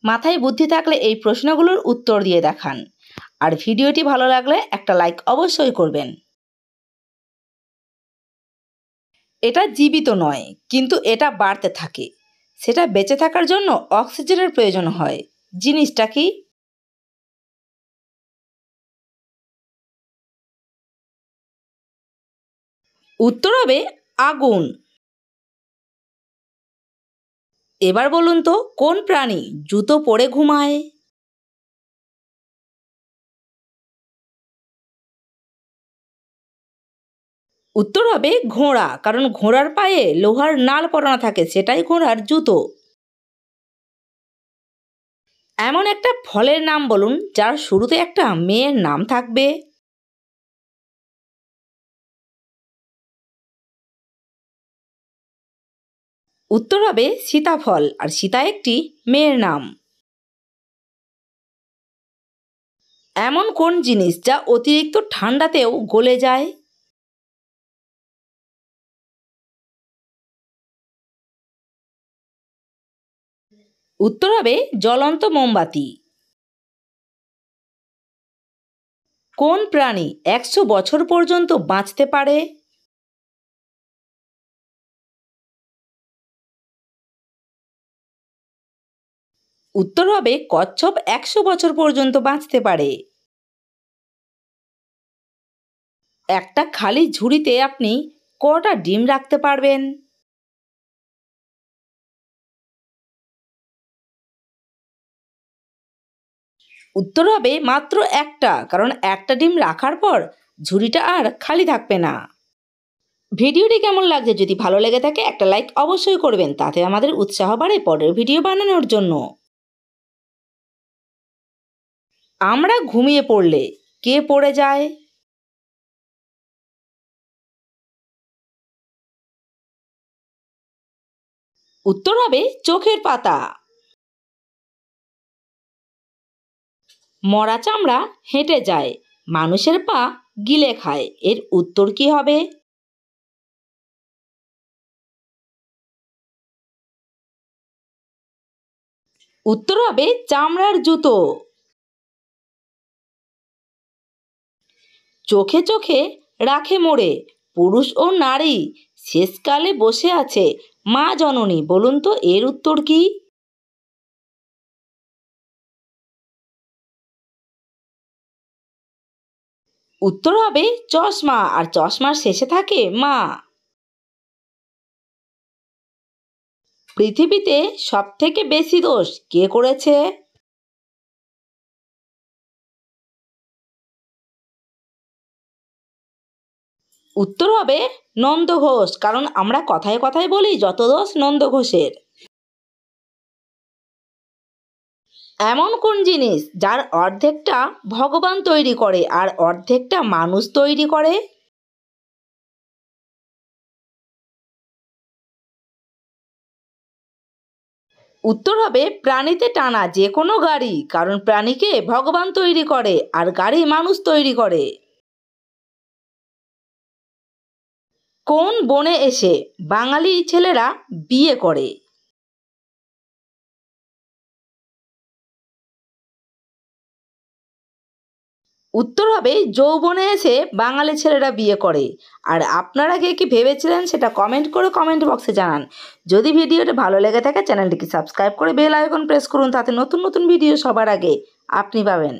মাথায় বুদ্ধি থাকলে এই প্রশ্নগুলোর উত্তর দিয়ে দেখান। আর ভিডিওটি ভালো লাগলে একটা লাইক অবশ্যই করবেন। এটা জীবিত নয়, কিন্তু এটা বাড়তে থাকে। সেটা বেঁচে থাকার জন্য অক্সিজেনের প্রয়োজন হয়। জিনিসটা কি? উত্তর হবে আগুন। এবার বলুন তো, কোন প্রাণী জুতো পরে ঘুমায়? উত্তর হবে ঘোড়া, কারণ ঘোড়ার পায়ে লোহার নাল পরানো থাকে, সেটাই ঘোড়ার জুতো। এমন একটা ফলের নাম বলুন যার শুরুতে একটা মেয়ের নাম থাকবে। উত্তর হবে সীতাফল, আর সীতা একটি মেয়ের নাম। এমন কোন জিনিস যা অতিরিক্ত ঠান্ডাতেও গলে যায়? উত্তর হবে জ্বলন্ত মোমবাতি। কোন প্রাণী 100 বছর পর্যন্ত বাঁচতে পারে? উত্তর হবে কচ্ছপ 100 বছর পর্যন্ত বাঁচতে পারে। একটা খালি ঝুড়িতে আপনি কটা ডিম রাখতে পারবেন? উত্তর হবে মাত্র একটা, কারণ একটা ডিম রাখার পর ঝুড়িটা আর খালি থাকবে না। ভিডিওটি কেমন লাগছে? যদি ভালো লেগে থাকে একটা লাইক অবশ্যই করবেন, তাতে আমাদের উৎসাহ বাড়ে পরের ভিডিও বানানোর জন্য। আমরা ঘুমিয়ে পড়লে কে পড়ে যায়? উত্তর হবে চোখের পাতা। মরা চামড়া হেঁটে যায়, মানুষের পা গিলে খায়, এর উত্তর কি হবে? উত্তর হবে চামড়ার জুতো। চোখে চোখে রাখে মোড়ে, পুরুষ ও নারী শেষকালে বসে আছে মা জননী, বলুন তো এর উত্তর কি? উত্তর হবে চশমা, আর চশমার শেষে থাকে মা। পৃথিবীতে সবথেকে বেশি দোষ কে করেছে? উত্তর হবে নন্দ ঘোষ, কারণ আমরা কথায় কথায় বলি যত দোষ নন্দ ঘোষের। এমন কোন জিনিস যার অর্ধেকটা ভগবান তৈরি করে আর অর্ধেকটা মানুষ তৈরি করে? উত্তর হবে প্রাণীতে টানা যে কোনো গাড়ি, কারণ প্রাণীকে ভগবান তৈরি করে আর গাড়ি মানুষ তৈরি করে। কোন বনে এসে বাঙালি ছেলেরা বিয়ে করে? উত্তর হবে যৌবনে এসে বাঙালি ছেলেরা বিয়ে করে। আর আপনারা কে কি ভেবেছিলেন সেটা কমেন্ট করে কমেন্ট বক্সে জানান। যদি ভিডিওটা ভালো লেগে থাকে চ্যানেলটিকে সাবস্ক্রাইব করে বেল আইকন প্রেস করুন, তাতে নতুন নতুন ভিডিও সবার আগে আপনি পাবেন।